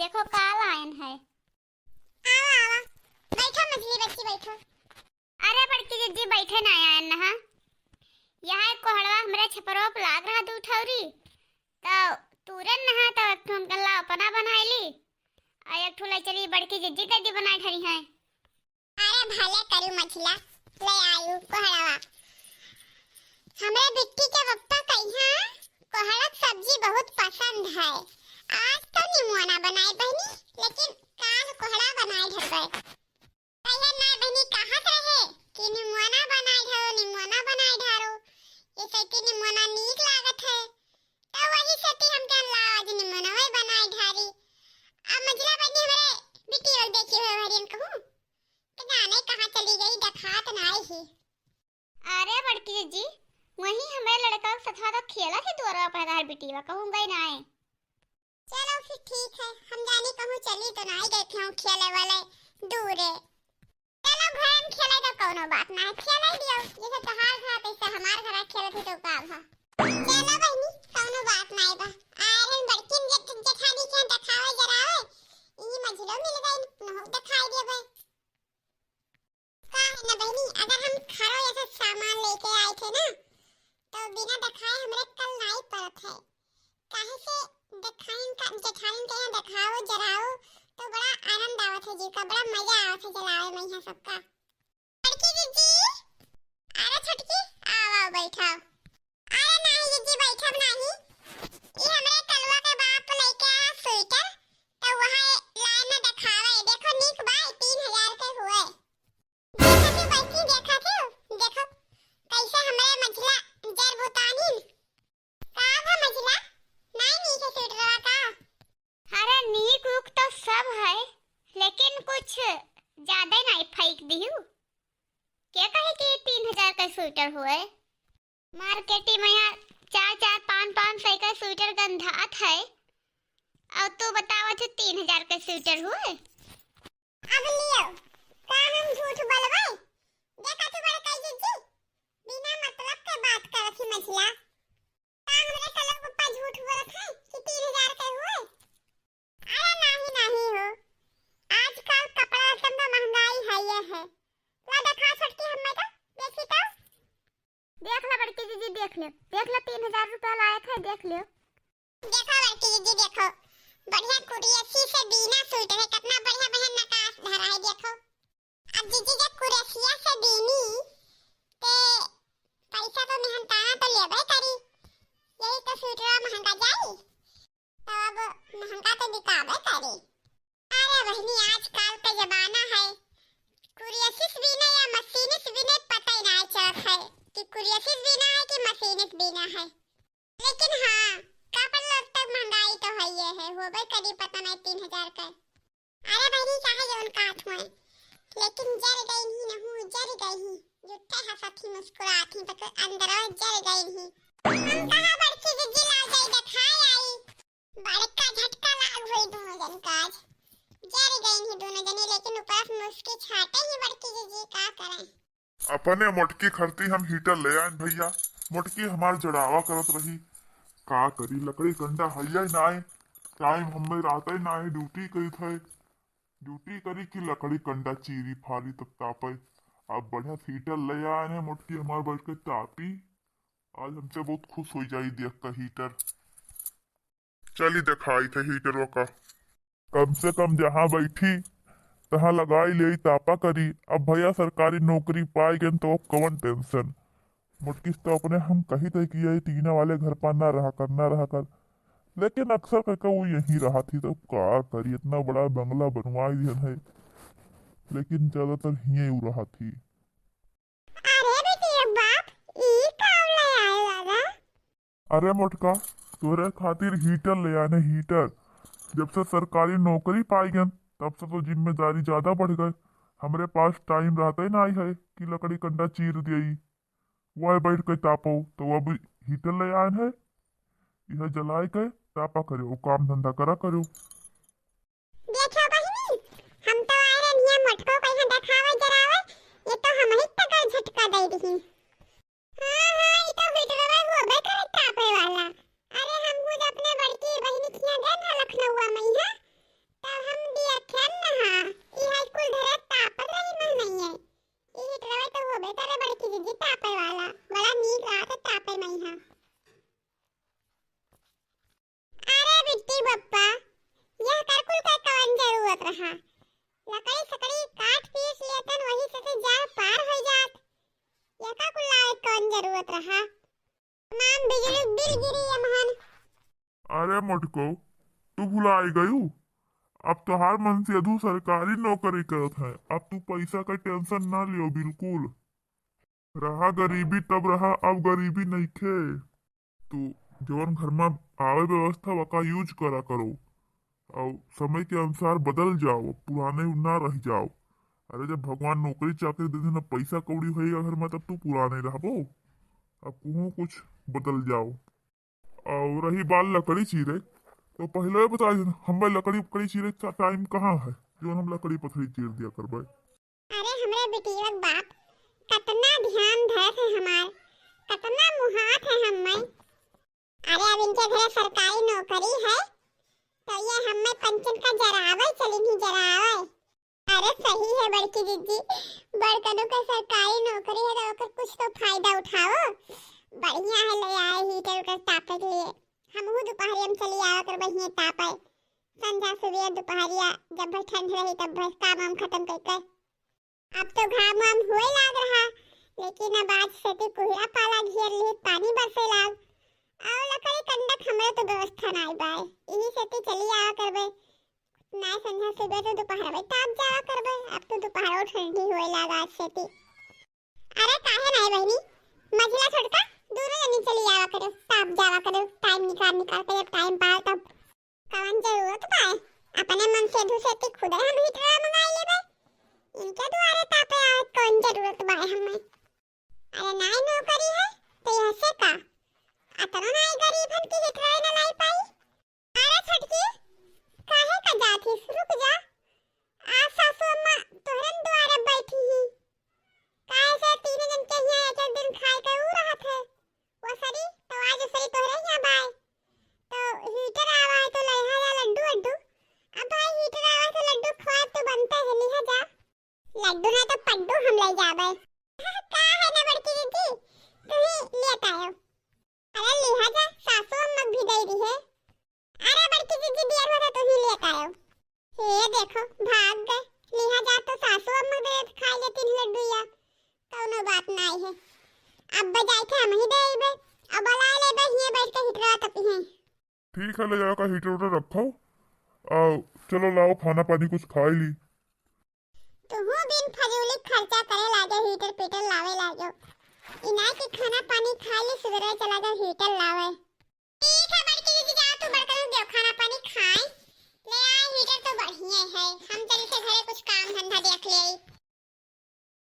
देखो का लाइन है। आवा आवा बैठो मछली बच्ची बैठो। अरे बड़की जीजी बैठे ना आयन ना। यहाँ कोहड़वा हमरे छपरो पे लाग रहा दू ठौरी तो तुरंत नहा तो एक ठो गल्ला अपना बनाईली आ एक ठो ले चली बड़की जीजी दीदी बनाई ठरी है। अरे भले करू मछला ले आयु कोहड़वा। हमरे बिट्टी के वक्ता कहिया कोहड़ा सब्जी बहुत पसंद है। आज तो निमोना बनाई बहनी लेकिन काल कोहड़ा बनाई ढर गए। कहिया ना बहनी कहां रहे कि निमोना बनाई ढारो ये सती निमोना नीक लागत है तो वही सती हम के आज निमोना वही बनाई ढारी। अब मजला बहनी हमरे बिट्टी और देखी हुए हरियन कहूं कि जाने कहां चली गई दखात ना आई ही। अरे बड़की जीजी वही हमारे लड़का के साथ तो खेला थी द्वारा अपना घर बिटिया कहूं गई ना है। चलो फिर ठीक है हम जाने कहूं चली तो ना ही गए थे खेले वाले दूरे। चलो घर में खेले तो कोनो बात ना है खेले दियो जैसे तोहार घर तैसे हमार घर खेले थे तो का भा। चलो बहनी कोनो बात ना है बा आयरन बड़किन जेठानी के दिखावे जरावे ई मझलो मिल गई न दिखाई दे भाई का है ना बहनी। अगर हम खरो ऐसा सामान लेके आए थे ना तो बिना दिखाए हमरे कल नहीं परत है काहे से दिखाइन का जेठानी के यहाँ दिखाओ जराओ तो बड़ा आनंद आवत है जी का बड़ा मजा आवत है जलावे में यहाँ सबका। लड़की जीजी अरे छटकी आओ आओ बैठो। अरे नहीं जीजी बैठब नहीं ये हमरे कलवा के बाप लेके आया स्वेटर तो वहां लाइन में दिखावे देखो नीक बा 3000 के हुए। देखो तू बैठी देखा थे देखो कैसे हमरे मछला जर भूतानी का भा मछला नहीं नीचे सूट रहा का। अरे नीक उक तो सब है लेकिन कुछ ज्यादा नहीं फेंक दियो क्या कहे कि 3000 का स्वेटर हुए। मार्केट में यहाँ 4-5 का स्वेटर गंधात है और तू बतावा तो 3000 का स्वेटर हुए। अब लियो का हम झूठ बोलबे देखा तू बड़े कह जी बिना मतलब के बात करत ही मछला का हमरे कलर पप्पा झूठ बोलत है कि 3000 के हुए। अरे नहीं हो आजकल कपड़ा सब में महंगाई है ये है ला दिखा छटकी हमें तो देखी तो देख लो बड़की जीजी देख लो 3000 रुपया लायक है देख लो। देखो बड़की जीजी देखो बढ़िया कुरियसी से बीना सूट है कितना बढ़िया बहन नकाश धरा है देखो। अब जीजी जब कुरियसिया से बीनी ते पैसा तो मेहनताना तो लेबे करी यही तो सूटवा महंगा जाई तो अब महंगा तो बिकाबे करी। अरे बहनी आजकल का जमाना है कुरियसिस बीना या मशीनिस बीना पता ही नहीं चलत है कि कुरियसिस बीना है कि मशीनिस बीना है। लेकिन हाँ कपड़ा तक महंगाई तो है ये है होबे करी पता नहीं 3000 का। अरे बहनी चाहे जोन काट हुए लेकिन जर गई ही न हूँ जर गई ही जुट्टे हंसत ही मुस्कुरात ही तक अंदर जर गई ही। हम कहाँ बड़की जीजी ला गई दिखाई आई बड़का झटका लाग हुई दोनों जन काज जर गई ही दोनों जनी लेकिन ऊपर मुस्की छाटे ही बड़की जीजी का करें। अपने मोटकी खरती हम हीटर ले आए भैया मोटकी हमार जड़ावा करत रही का करी लकड़ी कंडा हैया ना आए टाइम हमें रात ही ना ड्यूटी करी थे ड्यूटी करी कि लकड़ी कंडा चीरी फारी तब तापे। अब बढ़िया हीटर ले आए हैं मोटकी हमार बैठ के तापी आज हमसे बहुत खुश हो जाई देख कर हीटर। चली दिखाई थे हीटर का कम से कम जहाँ बैठी तहाँ लगाई ले तापा करी। अब भैया सरकारी नौकरी पाई गए तो अब कौन टेंशन मुटकी तो अपने हम कही थे कि ये टीना वाले घर पर ना रहा कर लेकिन अक्सर करके वो यहीं रहा थी तो क्या करी इतना बड़ा बंगला बनवाई दिया है लेकिन ज्यादातर यहीं रहा थी। अरे बेटे बाप ई काम ले आए दादा। अरे मोटका तोरे खातिर हीटर ले आने हीटर जब से सरकारी नौकरी पाई गए तब से तो जिम्मेदारी ज्यादा बढ़ गए। हमरे पास टाइम रहता ही ना आई है कि लकड़ी कंडा चीर दियई वह बैठ के तापो तो अब हीटर ले आए है यह जलाए के तापा करो काम धंधा करा करो। देखो बहिनी हम तो आयरन हिया मटको कहीं दिखावे जरावे ये तो हम ही तक झटका दे दी। हां ये तो हीटरवा होबे करे तापे वाला। अरे हम खुद अपने बड़की बहिनी किया गए ना लखनऊ में हां जरूरत रहा। लकड़ी सकड़ी काट पीस लेतन वही से जाल पार हो जात। ये का कुल लावे कौन जरूरत रहा। तमाम बिजली बिल गिरी यमहन। अरे मोटको तू भुलाई गयू, अब तोहार मन से अधू सरकारी नौकरी करत है। अब तू पैसा का टेंशन ना लियो बिल्कुल। रहा गरीबी तब रहा, अब गरीबी नहीं खे। तू जवन घर में आवे व्यवस्था वका यूज करा करो और समय के अनुसार बदल जाओ, पुराने ना रह जाओ। अरे जब भगवान नौकरी चाकरी दे देना पैसा कौड़ी होएगा घर में तब तू पुराने रहबो। अब कहूँ कुछ बदल जाओ। और रही बाल लकड़ी चीरे, तो पहले बता देना हमें लकड़ी पकड़ी चीरे का टाइम कहाँ है जो हम लकड़ी पथरी चीर दिया करबे। अरे हमरे बेटियक बाप कितना ध्यान धरत है हमार, कितना मुहात है हमें। अरे अब इनके घर सरकारी नौकरी है तो ये हमें पंचन का जरावे चलेंगी जरावे। अरे सही है बड़की दीदी, बड़कनों का सरकारी नौकरी है तो ओकर कुछ तो फायदा उठाओ। बढ़िया है ले आए हीटर का तापे के लिए। हम दोपहरिया में चली आया कर बहिए तापे। संध्या सुबह दोपहरिया जब भाई ठंड रही तब बस काम हम खत्म करके। अब तो घाम वाम हुए लाग रहा, लेकिन अब आज से कोहरा पाला घेर लिए पानी बरसे लाग। और लकड़ी कंडक हमरे तो व्यवस्था नहीं बाय, इन्हीं से चली आवा करबे। ना संध्या सुबह तो दोपहर में ताप जावा करबे। अब तो दोपहर ठंडी होए लाग आज से। अरे काहे नहीं बहनी, मझला छोड़का दोनों जनी चली आवा करो, ताप जावा करो। टाइम निकाल के जब टाइम पाओ तब कौन जरूरत बाय। अपने मन से दूसरे खुद हम हीटर मंगा लेबे। इनके द्वारे तापे आवत कौन जरूरत बाय हमें। अरे नाई नौकरी है तो यह से का अतना नाई गरीब हन की हीटर न लाई पाई। अरे छटकी काहे का जाती, रुक जा। आ सासू अम्मा तोहरन द्वारे बैठी ही काहे से तीन जन के यहाँ एक दिन खाए के उ रहा थे। वो सरी तो आज सरी तोहरे यहाँ बाय तो हीटर आवा है तो लइहा जा लड्डू अड्डू। अब भाई हीटर आवा तो लड्डू खवा तो बनते है लिहा जा। लड्डू ना तो पड्डू हम ले जाबे। का है ना बड़की दीदी तू ही लेत आयो। अरे लिहा जा सासू अम्मा भी दे दी है। अरे बड़की दीदी दिया हुआ तो ही लेत आयो। ये देखो भाग गए, लिहा जा तो सासू अम्मा दे खा ले 3 लड्डू या कौनो बात नहीं है। अब बजाई थे हम ही देबे, अब बला लेबे हिए बैठ के हिटरा तपी हैं। ठीक है ले जाओ का हीटर उटर रखो और चलो लाओ खाना पानी कुछ खा ली। तू बिन फजूली खर्चा करे लागे हीटर पीटर लावे लागो। इना के खाना पानी खा ली सुबह चला जा हीटर लावे।